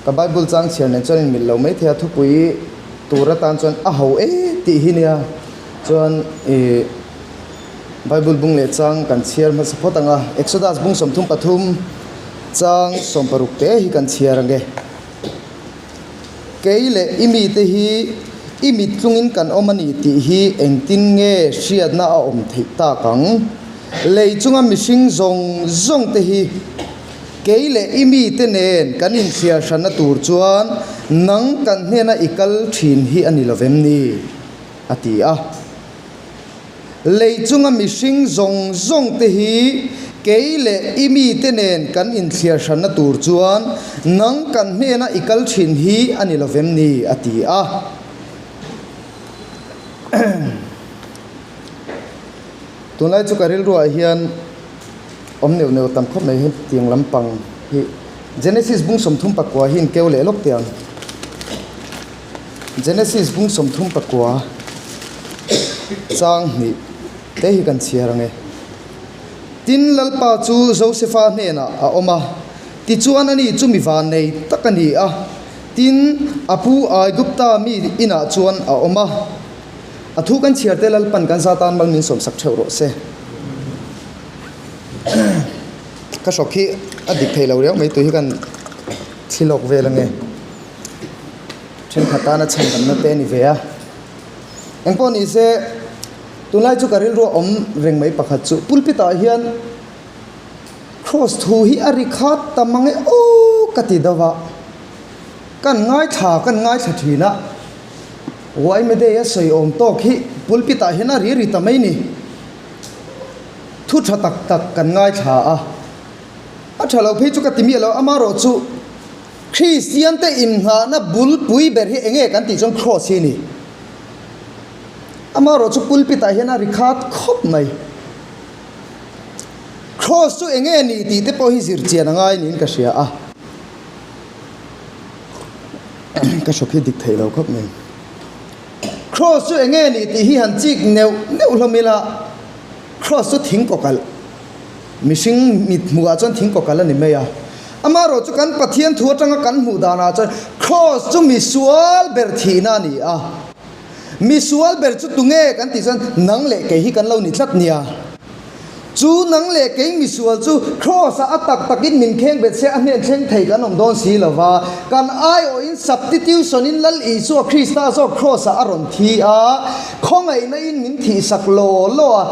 ka Bible chang chiar nen chuan in mil lo mai thia thupui tura tan chuan a ho ti hi nia chuan Bible bung le chang kan chiar ma support anga Exodus bung som thum pathum chang som paruk te hi kan chiar ange keile imi te hi imi tlungin kan omani ti hi engtin nge hriat na a om thei ta kang leichunga mihring zong te hi keile imi te nen kan in chiar hranna tur chuan nang kan hena ikal thin hi ani lovem ni ati a leichunga mihring zong te hi keile imi te nen kan in chiar hranna tur chuan nang kan hena ikal thin hi ani lovem ni ati a tunlai chu karil ruah hian omneu tam khop mai hi tiang lampang hi Genesis bung som thum pakwa hin keule lok tiang Genesis bung som thum pakwa chang ni te hi kan chiarange tin lalpa chu Josepha hena a oma ti chuan ani chumi van nei takani a tin apu ai gupta mi ina chuan a oma athu kan chiarte lalpan kan satan mal min som sak theu ro se ka sokhi adik thei lo reu mai tu hi kan thilok ve lange then khata na chan kan na te ni ve a engpon ni se tunlai chu karil ro om reng mai pakhat chu pulpita hian cross thu hi ari khat tamange o kati dawa kan ngai tha thina wai me de ya soi om to khi pulpita hian ari ri tamai ni thu tha tak kan ngai tha a thalo phei chu katimi lo amaro chu Christian te in ha na bul pui ber hi enge kan ti chong cross hi ni amaro chu pulpita hian ari khat khop mai cross chu enge ni ti te po hi zir chian angai nin ka sia a ka shophi dik thei lo khop mai cross chu enge ni ti hi han chik neu hlomila cross chu thing kokal mishing mit muwa chon thing kokal ani meya amaro chu kan pathian thu atanga kan mu dana cha cross chu misual ber thina ni a misual ber chu tunge kan ti chan nang le ke hi kan lo ni thlat nia chu nang le ke misual chu cross a takin min kheng bet se anen theng thei kan om don si lova kan ai o in substitution in lal i so Krista so cross a ron thi a khongai na in min thi sak lo a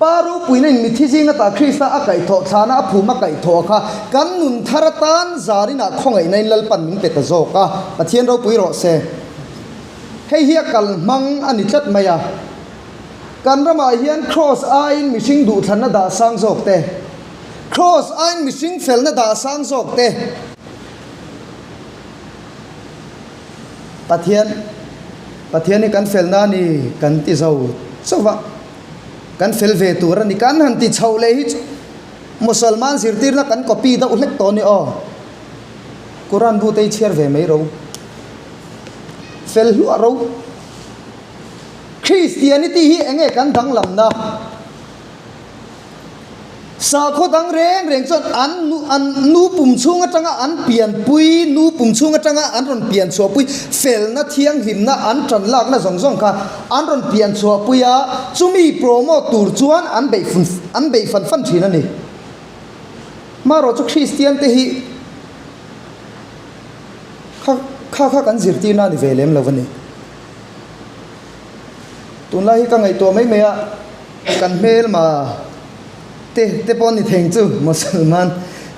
paru puina in mi thi jinga ta Krista a kai tho thana a phuma kai tho kha kan nun tharatan zarina khongai na in lal pan min peta zo ka pathian ro pui ro se hei hi kal mang ani chat maya kan rama hian cross ain mishing du thana da sang jok te cross ain mishing fel na da sang jok te pathian ni kan fel na ni kan ti zo sowa kan fel ve tur ni kan han ti chho le hi musalman sirtir na kan copy da ulek to ni o Quran bu te chiar ve mai ro fel hu ro Christianity hi enge kan dang lam na sa kho dang reng chon an nu pum chunga tanga an pian pui nu pum chunga tanga an ron pian cho pui fel na thiang him na an tran lak na zong kha an ron pian cho pui a chumi promo tur chuan an bei fan thina ni maro chu Christian te hi kha kan zirti na ni velem lovani tunlai ka ngai to mai meya kan mel ma te pon ni theng chu musalman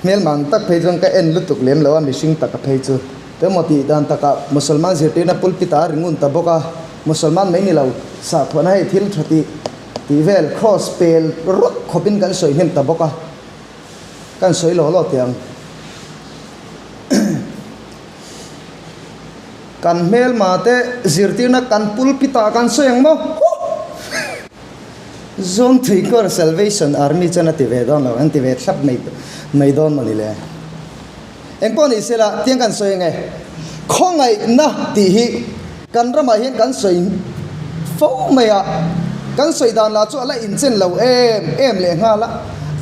mel mang tak phei jong ka en lutuk lem lawa mishing tak phei chu te moti dan taka musalman zirti na pulpita ringun ta boka musalman mai ni lo sa thona hai thil thati ti vel cross pel rot khopin kan soi hem ta boka kan soi lo tiang kan mel ma te zirti na kan pulpita kan soyang mo zone 3 core salvation army chana ti ve don lo anti ve thap mai don mani le engpon isela tiang kan soyang e khongai na ti hi kan rama hian kan soi fo maya kan soi dan la chu ala in chen lo em le nga la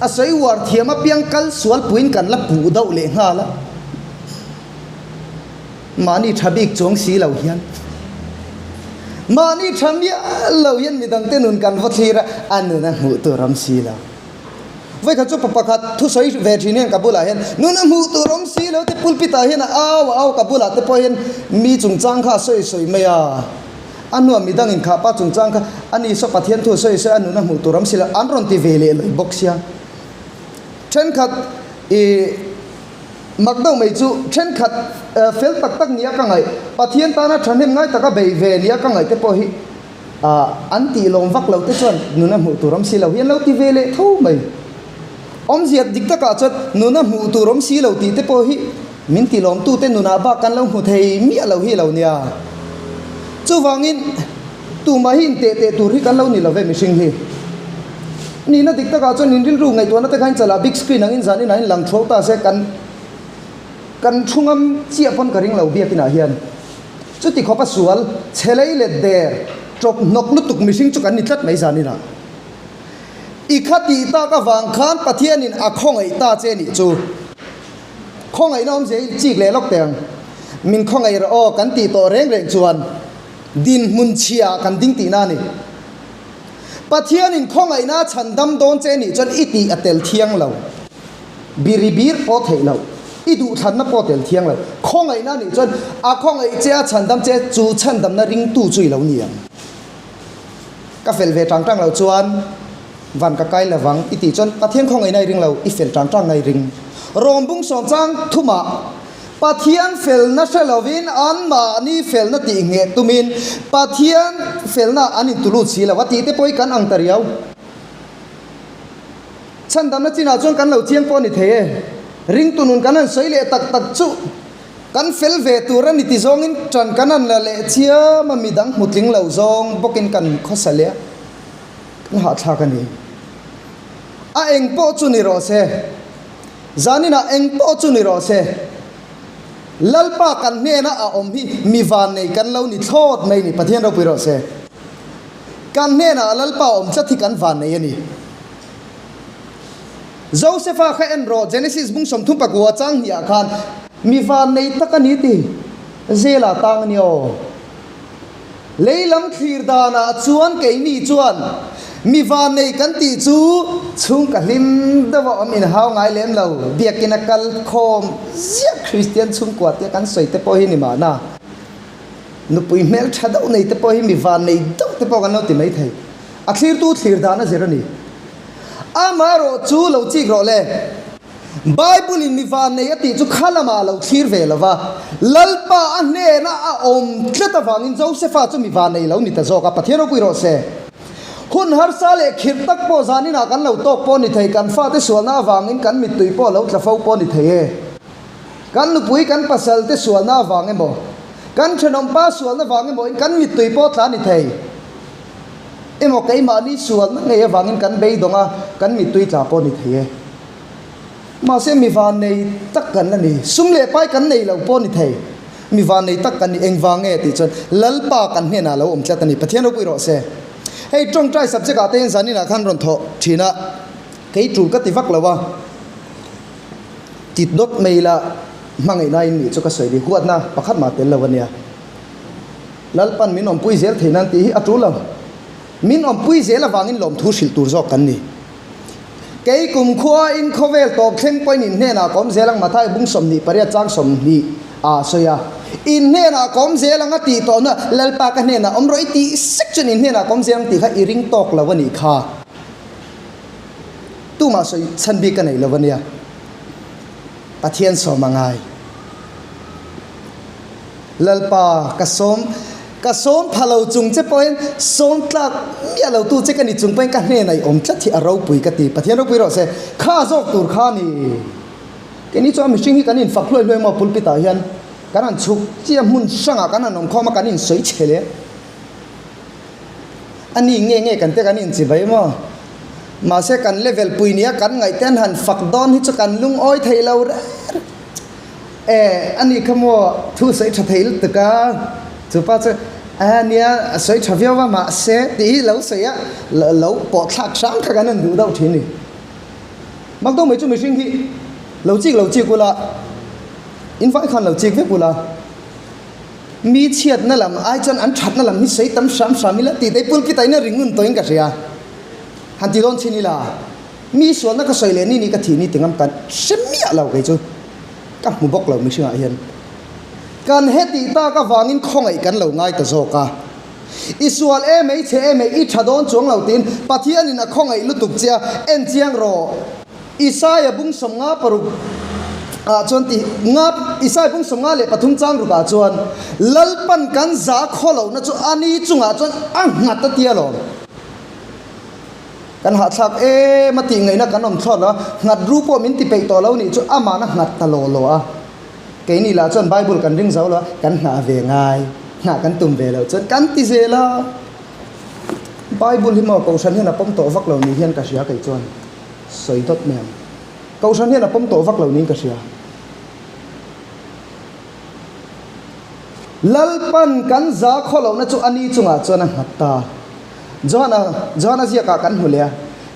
a soi war thiama piang kal sual puin kan la pu dau le nga la มานี่ทับอีกจงสีเหล่าเฮียนมานี่ทำยาเหล่าเฮียนมีดังเต้นุนกันวัดทีระอันนู้นหูตัวรำสีแล้วไว้ข้าจุปปะคัดทุสอยเวทีเนี่ยกับบุหรี่เห็นนู้นหูตัวรำสีแล้วที่ปุลปิตาเห็นเอากับบุหรี่ที่พอเห็นมีจุงจังข้าสวยๆไม่อันนู้นมีดังอินข้าป้าจุงจังข้าอันนี้สปัทเทียนทุสอยๆอันนู้นหูตัวรำสีแล้วอันรอนที่เวลีเลยบ็อกซี่เช่นขัดมักต้องไม่จู่เช่นขัดเฟลตักเนี้ยกังไงปะเทียนตานะฉันเห็นไงตะก็เบยเวเนี้ยกังไงแต่พอฮีอันตีลงวักเราแต่ส่วนนู้นหูตัวรำสีเราเห็นเราที่เวลีเท่าไหมอมเสียดิกตะกาจัดนู้นหูตัวรำสีเราตีแต่พอฮีมินตีลงตู้เต้นนู้นบ้ากันเราหูเทยมีเราฮีเราเนี่ยจู่วังอินตู้มาหินเตะตู้ที่กันเรานี่เราเวมิชิงฮีนี่นะดิกตะกาจัดนินริลรู้ไงตัวนั้นแต่ขันจะลาบิ๊กสกรีนนั่งอินจานี่นั่งหลังโชว์ตาเสกันช่วงเจียบพนกระดิ่งเราเบียกินอาเฮียนจุดที่เขาพัสวลเชลัยเลดเดอร์จบนกลุตุกมิชิงจุกันนิทัดไม่จานี่นะอีกขตีตากวางขานปะเทียนินอาข้องไอตาเจนี่จูข้องไอน้องเจจีกเล่ล็อกเตียงมินข้องไอรอกันตีต่อเร่งจวนดินมุนเชียกันดิ้งตีนานี่ปะเทียนินข้องไอน่าฉันดำโดนเจนี่จนอิตีอเตลเทียงเราบิริบิร์ปอเทเราอีดูทันนับปอเตลเทียงเราข้องไอน่านี่จนอาข้องไอเจ้าฉันดำเจ้จูฉันดำน่าริงตู้จุยเราเนี่ยกาเฟลเวจังจังเราจวนวันกะไกละวังอิติจนปะเทียนของไอ้ในริงเราอีเฟลจังในริงรอมบุงสองจังทุมาปะเทียนเฟลนัชลวินอันมานี่เฟลนัติเงตุมินปะเทียนเฟลน่ะอันนี้ตุลุสีละวัดที่เตปอยกันอังตริยวฉันดำนัดจีน่าจนกันเราเทียงปอนิเทริงตุนุนกันนั้นสวยเละตักจุกันเฟลเวตูรันนิติซองอินจันกันนั้นละเละเชียมันมีดังมุดลิงเหล่าซองบกินกันข้อเสลียกันหาทากันนี่เองปอจุนิโรเซจานินะเองปอจุนิโรเซลัลปากันเนี่ยนะอมฮีมีวานในกันเรานี่โทษไม่นี่ประเทศเราไปโรเซกันเนี่ยนะลัลปาอมจะที่กันวานในนี่โจเซฟาเขนโรเจเนซิสบุ้งสมทุมปะกัวจังเนี่ยคันมีวานในตะกันนี้ตีเจลาตังเนี่ยเลยลำขีดานะชวนเกนี่ชวนมีวานในกันตีจูชุงกัลิมดาวอมินหาวไงเลี้ยงเราเบียกินักกัลคอมเสียคริสเตียนชุงกวาดเตียกันสวยแต่พอหินิมานะนุปุยเมลชาดาวในแต่พอหิมีวานในดาวแต่พอกันเราติไม่ไทยอัคลีร์ตูคลีร์ดานะเจรนีอามาโรจูเราจีกรอเลยไบเบิลมีวานในติจูข้าละมาเราคลีร์เวลว่าลัลปาอันเนนะอมเคลตาฟังอินโจเซฟาจูมีวานในเรานี่แต่โจกับปะเทโรกุยโรเซคุณฮาร์ซาเลขิดตักโปจานินากันเราโตปอนิเทกันฟาเตสวนหน้าวางินกันมิตุยปอเราจะฟ้าปอนิเทกันนุปุยกันปัสสาวะเตสวนหน้าวางินบ่กันขนมป้าสวนหน้าวางินบ่กันมิตุยปอทานิเทเอ็มโอเคมานี่สวนไงวางินกันเบยดงอ่ะกันมิตุยจ่าปอนิเทมาเสียมีวานในตักกันนั่นนี่ซุ่มเล่ไปกันในเราปอนิเทมีวานในตักกันนี่เองวางเงติจนลัลปากันเนี่ยนะเราจะตันนี่ประเทศเราปุยรอเสให้จงใจสับเจกาเตนสานี่นะขันรอนทอทีนะใครจูก็ติฟักแล้วว่าติดดดไม่ละมังไอ้นายนี่จุกสวยดีขวดนะประคัดมาเต็มแล้ววันเนี้ยลัลปันมินอมปุยเซลเทนันตีอัตรุลมมินอมปุยเซลวางินลมทูสิลตูร์จอกกันนี่ใครกุมขวาอินโคเวลตอกเข่งไปนินเฮนะก้มเซลังมาไทยบุ้งสมนี่ปริยัติจังสมนี่สวยอินเฮนะก้มเซลังตีตอนน่ะลัลปากันเฮนะอมรอยตีสักจนอินเฮนะก้มเซลังตีข้าอิริงตอกแล้ววันนี้ข้าตู้มาสวยฉันบีกันไหนแล้ววันเนี้ยปะเทียนสอมังไงลัลปากระสมพะเราจุงเจ็บปอยสมตลักเมียเราตู้เจ็กันนี่จุงไปกันเนี่ยในอมจัดที่เราปุยกติปะเทียนเราปุยรอเสข้าจอกตูร์ข้านี่แกนี่จ้ามิชิงที่กันนี่ฝักเลยมาปุลปิตาเฮียนกันนั่นชุกเจียมุนช่างกันนั่นนมข้อมากันนี่สวยเฉลยอันนี้เงี้ยกันแต่กันนี่จีบไปมั้งมาเสกันเลเวลปุยเนี่ยกันไงเต้นหันฝักดอนที่จะกันลุงอ้อยไทยเราอันนี้ขโมยทุสายไทยตึกาจุป้าจะอันเนี้ยสวยชาวเวียว่ามาเสตีเราเสียเราปอดทักช้างกันนั่นดูดาวทีนี่มักต้องไม่จุ่มไม่ชิงที่เราจีกูละอินไฟคันเราจีกเวกุละ มีเชียดนั่นแหละไอ้จนอันชัดนั่นแหละมีใส่ตั้มสามมิละตีได้ปุ่นกิตายน่ะริงเงินตัวเองก็เสียหันตีโดนชินี่ล่ะมีส่วนนักก็ใส่เลนี่นี่ก็ทีนี่ถึงอำกันเสียมีอะไรกันจูกับมุบอกเราไม่เชื่อเห็นการเฮติตาก็วางินคงไอ้กันเราง่ายแต่โซกาอิสวาลไม่เชไม่อิชาดอนจวงเราตีนปะเทียนินะคงไอ้ลุตุกเจียเอ็นเจียงรออิสายบุ้งสมงาปรุจวนตีงับอิสายบุ้งสมงาเลยปฐุมจังรุกาจวนลัลปันกันซาข้อเรานะจวนอันนี้จุงจวนอังหัดตะเตียหรอกันหัดสักมาตีไงนะกันอมทอดละงัดรูปมินติไปต่อแล้วนี่จวนอามานะงัดตะโลโลอะเกนี่ละจวนไบเบิลกันริงเสาละกันหาเวงไงหากันตุ่มเวแล้วจนกันติเซละไบเบิลที่มาเกาชันเห็นนะป้อมโตฟักเหล่านี้เห็นกระเสียไก่จวนสวยทดแมมเกาชันเห็นนะป้อมโตฟักเหล่านี้กระเสียลัลปันกันซาข้อเหล่านั้นจวนอันนี้จุงอาจวนหัตตาจวนน่ะเสียกากันหัวเลีย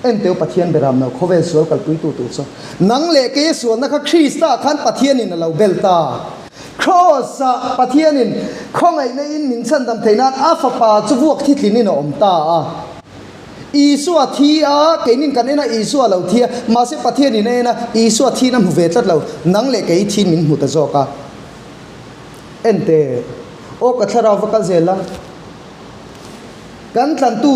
เอ็นเตียวปะเทียนเบรามเนาเขาเวสวลกัลปุยตูซะนังเล็กเยส่วนนักคริสต์ขันปะเทียนินเราเบลตาครอสปะเทียนินข้องไอ้ในอินมินสันดำเทนัดอาฟปาจุวกทิศลินินอมตาอีสัวทีเกนินกันเนี่ยนะอีสัวเราเทียมาเสปะเทียนินเนี่ยนะอีสัวทีน้ำหูเวทัดเรานังเล็กไอ้ทีมินหูตะโจกะเอ็นเตโอกัทราวกัลเซล่ากันตันตู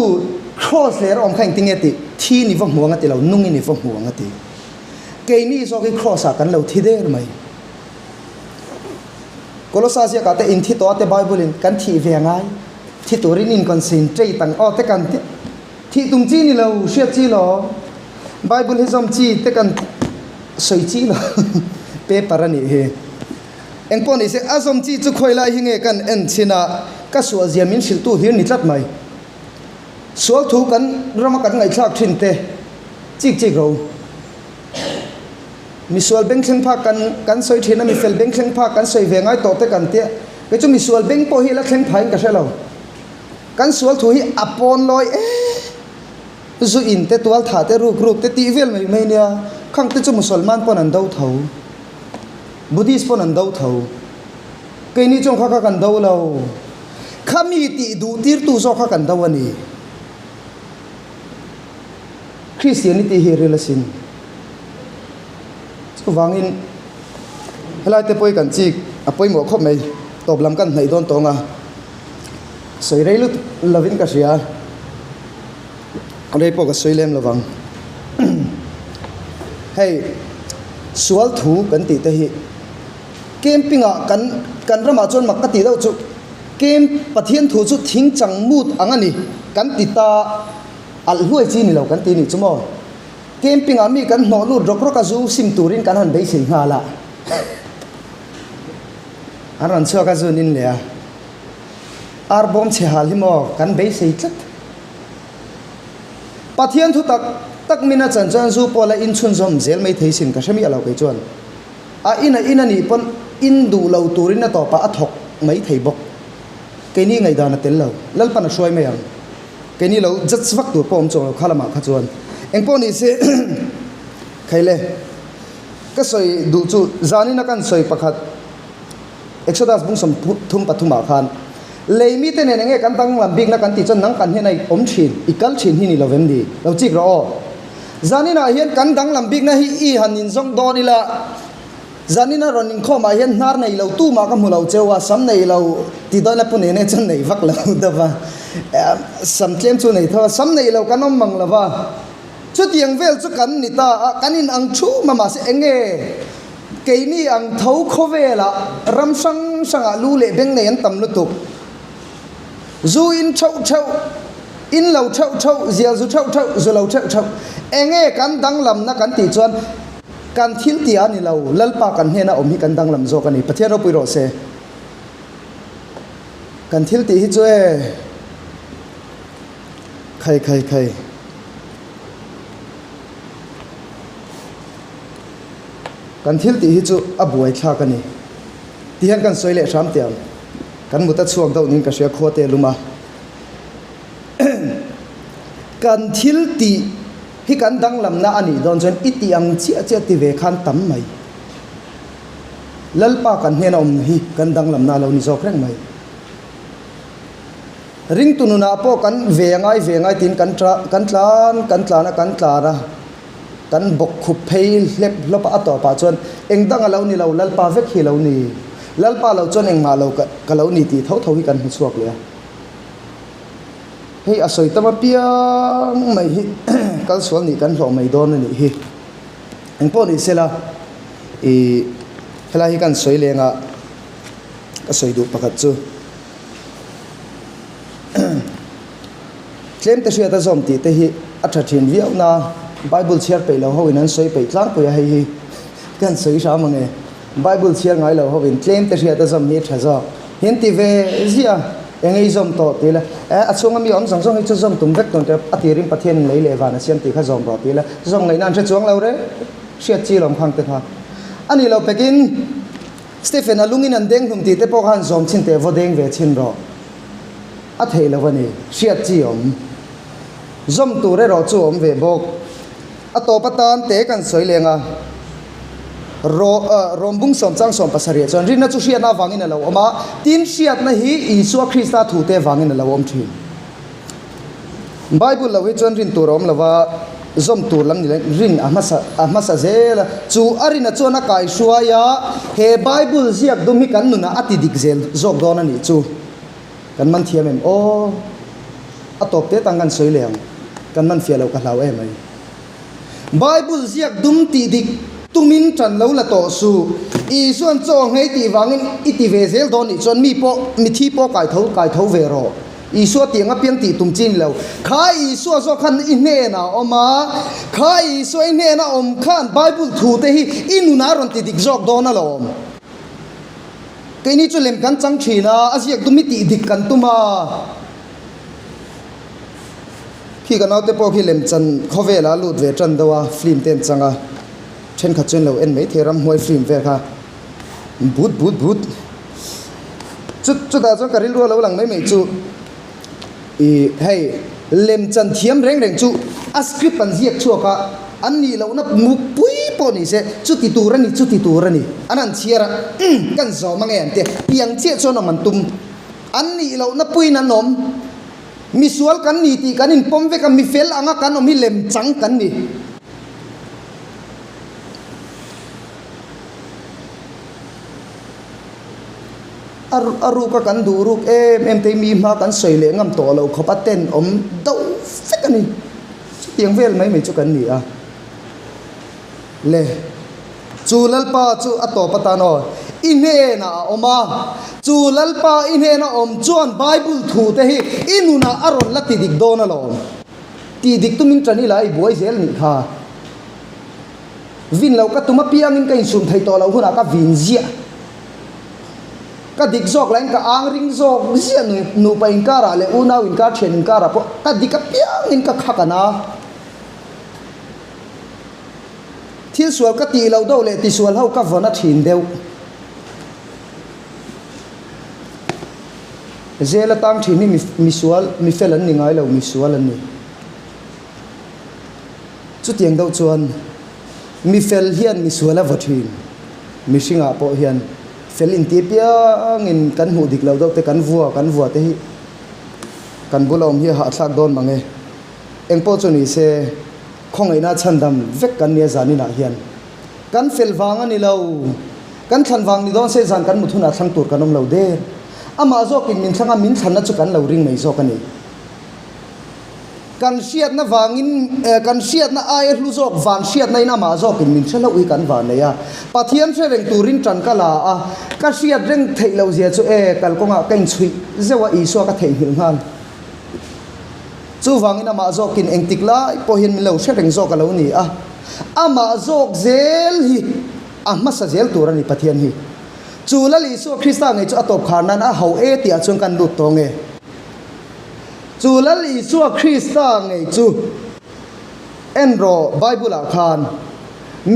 ครอสเลออมแข่งติงเอติทีนี่ฟังหัวงัติเรานุ่งนี่ฟังหัวงัติเกนี่โซกิครอสกันเราทีเดอร์ไหมโคลอสาเซียกาเตอินที่ตัวเตไบเบิลกันที่เวียงไงที่ตัวรินินคอนเซนเทรตังเตกันที่ตุงจีนี่เราเชื่อจีหรอไบเบิลให้ซอมจีเตกันสวยจีหรอเปปารานี่เฮเอ็งปอนี่เสอาซอมจีจุคอยไล่หิงเอกันเอ็นชินะก็สวเซียมินสิลตูเฮียนิทัดไหมสวถูกันรำกันไงชากทินเตจิกเรามีส่วนเบ่งเชิงพากันสวยทีนะมีเฟลเบ่งเชิงพากันสวยเวียงไงต่อเตกันเตะก็จะมีส่วนเบ่งพอฮีละเชิงพายกันใช่เรากันส่วนถูฮีอปอนลอยจู่อินเตตัวถ่าเตรูปเตตีเวลไม่เนี่ยข้างเตจะมุสลิมปนันดาวเท่าบุติสปนันดาวเท่าเกนี่จงข้ากันดาวเราข้ามีตีดูตีร์ตูโซข้ากันดาวนี่คริสเตียนิตี้เฮเรลสินก็วางอินเฮลัยเตปอยกันจิกอปอยหมวกครบไหมตบลำกันไหนโดนตรงอ่ะสวยไรลุลาวินกัสยาอะไรพวกก็สวยเล่มระวังให้สวลถูกันติดแต่ฮีเกมปิงอ่ะกันรำมาจนมักกติดเอาจุเกมปะเทียนถูจุทิ้งจังมูดอังอันนี้กันติดตาอัลหัวจีนี่เรากันตีนี่จุ่มเกมปิงอามีกันหนอลูดรกรกจูซิมตูรินกันหันไปสิงหาละอารันชัวกันจูนินเลยอาร์บอมเชหาลิมอกันไปสิจัดปะเทียนทุตักมินาจันจันจูปอละอินชุนซอมเซลไม่เทสินกันใช่ไหมเราไปจวนอินนี่ปนอินดูเราตูรินน่ะต่อปะอัฐกไม่เทบกเกนี่ไงดานะเตลเราลัลปันช่วยไม่ยังเกนี่เราจัดสวักตัวปอมจงเราข้าละมาขจวนเอ็งปอนี่เสใครเลยก็สวยดูจูจานี่นักการสวยประคัดเอ็กซ์ดัสบุ้งสมทุ่มปัทุมาคานเลยมีแต่เนี่ยไงกันตั้งลำบิกนักการติดจนนังกันให้ในอมชินอีกกัลชินที่นี่เราเว้นดีเราจิกเราจานี่น่ะเห็นกันตั้งลำบิกนะฮีอีหันนินซงดอนี่ละจานี่น่ะรอนินข้อมาเห็นนาร์ในเราตู้มากับมูเราเจ้าว่าซ้ำในเราติดต่อแล้วปุ่นเนี่ยจนในฟักเราเด้อว่าซ้ำเทียมจูในเท่าซ้ำในเรากันน้องมังละว่าชุดยังเวลชุดกันนี่ตากันอินอังชูมาเสเองเกนี่อังเท้าโคเวละรำสังอาลูเล่เบงในอันตำลุตุกจูอินเช่าอินเราเช่าเจียจูเช่าจูเราเช่าเองกันดังลำนักกันตีจวนการทิลตีอันนี่เราลัลปากันเฮนะอมฮิกันดังลำโจกันนี่ประเทศเราปุยโรเซกันทิลตีฮิจวยใครกันทิลตีฮิจูอบวยชากันนี่ที่เห็นกันสวยเละสามเตียงกันมุตัดช่วงเท่านี้ก็เสียโคเตลุมากันทิลตีที่กันดังลำน่าอันนี้โดนจนอิติอังเจียติเวขันตั้มไหมลัลปากันเฮนอมฮีกันดังลำน่าเรานี่โจเคร่งไหม ring tununa po kan vengai tin kan tla kan bok khup phei lep lopa ato pa chon engdang alo ni lo lalpa vek hi lo ni lalpa lo chon engma lo ka lo ni ti tho hi kan hu chuak le hei asoi tama piang mai hi kal sual ni kan hlo mai don ni hi engpo ni sela e hela hi kan soi lenga ka soi du pakhat chu claim te sia ta zom ti te hi atha thin viau na bible share pe lo ho in an soi pe tlang ko ya hi kan soi sa mangi bible share ngai lo ho in claim te sia ta zom ni tha zo hin ti ve zia engei zom to te la achunga mi om sang song hi chu zom tum vek ton te atirim pathian lei le wa na siam ti kha zom ro te la zong ngai nan che chuang lo re sia chi lom khang te kha ani lo pekin Stephen alungin an deng hum ti te pok han zom chin te vo deng ve chin ro a thei lo wani sia chi om zom tu re ro chu om ve bok a to patan te kan soi lenga rombung som chang som pasari chon rin na chu sia na wangin lo oma tin siat na hi Isua Krista thu te wangin lo om thi Bible lo hi chon rin tu rom lawa zom tur lam ni rin amasa zel chu arina chona kai suaya he Bible ziak dum hi kan nuna ati dik zel zok don ani chu kan man thiam em o atop te tangan soi leng kan man fia lo ka hlau em ai Bible ziak dum ti dik tumin tran lo la to su I suan chong hei ti wangin iti ve zel don ni chon mi thi po kai tho ve ro Isua tianga piang ti tum chin lo khai Isua so khan in ne na oma khai Isua in ne na om khan Bible thu te hi inuna ron ti dik jok don na lom ke ni chu lem kan chang thina asiak dumi ti dik kan tuma khi kan autte po khi lem chan khovela lut ve tran dawa film ten changa then kha chen lo en mai theram hoi film ve kha but chu da chang karil ro lo lang mai chu hey lem chan thiam reng chu a script pan ziak chuaka anni lo na mu pui po ni se chu ti turani anan chiara kan zo mangi ante piang che chon man tum anni lo na pui na nom mi sual kan ni ti kan in pom ve kan mi fel anga kan mi lem chang kan ni aru ka kan duruk em te mi ma kan soi le ngam to lo khopaten om do fek ani tiang vel mai mai chu kan ni a le chu lalpa chu ato patano inhe na oma chu lalpa inhe na om chuan Bible thu te hi inuna aron lati dik dona lo ti dik tumin trani lai boy zel ni kha vin lo ka tuma piang in kain sum thai to lo huna ka vin zia ka dik zok lain ka ang ring zok zia nu pa in kara le una win ka chen in kara po ka dik ka piang in ka khakana thil sual ka ti lo do le ti sual ho ka vona thin deu zela tang thini mi sual mi felan ni ngai lo mi sual an ni chu tiang do chuan mi fel hian mi suala wathin mi singa po hian felin ti piang in kan hu dik lo do te kan vua te hi kan bulom hi ha thak don mange engpo chuni se khongai na chandam vek kan ne zani na hian kan fel wang ani lo kan than wang ni don se zan kan muthuna thang tur kanom lo de ama zo kin min thanga min thanna chu kan lo ring mai zo kani kan siat na wangin kan siat na ai hlu zok van siat na ina ma zo kin min thela ui kan van ya pathian se reng turin tran kala a ka siat reng thei lo zia chu kal konga kain chui zewa Isua ka thei hil han chu wangin ama zo kin engtik la po hin mi lo se reng zo ka lo ni a ama zok zel hi ama sa zel turani pathian hi chu la Isua Krista ngai chu atop khanan a ho ti a chung kan lut to nge chu la Isua Krista ngai chu enro Bible a khan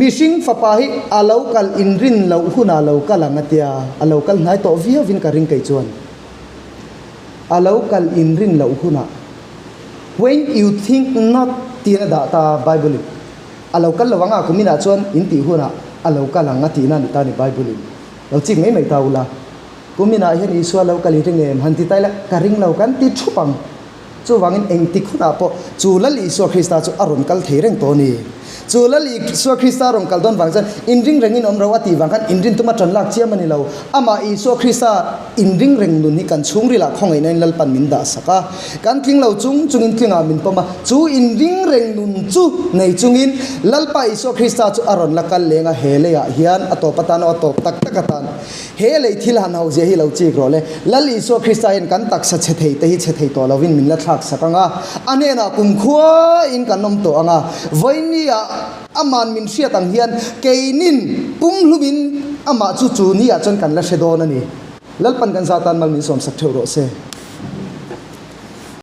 mishing fapa hi alocal inrin lo huna local angatia alocal ngai to via vin ka ring kai chuan alocal inrin lo huna when you think not tina data Bible alocal lawanga kumina chuan inti huna alocal angati na ni ta ni Bible lo ching mai mai taula kumina hian isua lo kali ringem hanti taila karing lo kan ti thupang chu wangin engti khuna po chu lali isua krista chu aron kal theireng to ni chu lali isua krista ron kal don wangchan inring rengin omrawati wangkan inrin tuma tranlak chiamani lo ama isua krista inring reng nun hi kan chungri la khongai nain lalpan min da saka kan tling lo chung chungin tlinga min pama chu inring reng nun chu nei chungin lalpa isua krista chu aron lakal lenga hele ya hian atopatano atop tak takatan hele thilan hau je hi lo chi grole lali isua krista in kan taksa chethei te hi chethei to lovin min la thak sakanga anena kumkhua in kanom to anga voinia aman min sia tang hian keinin pumhlumin ama chu chu ni a chon kan la shedon ani lalpan kan satan mal min som sak theu ro se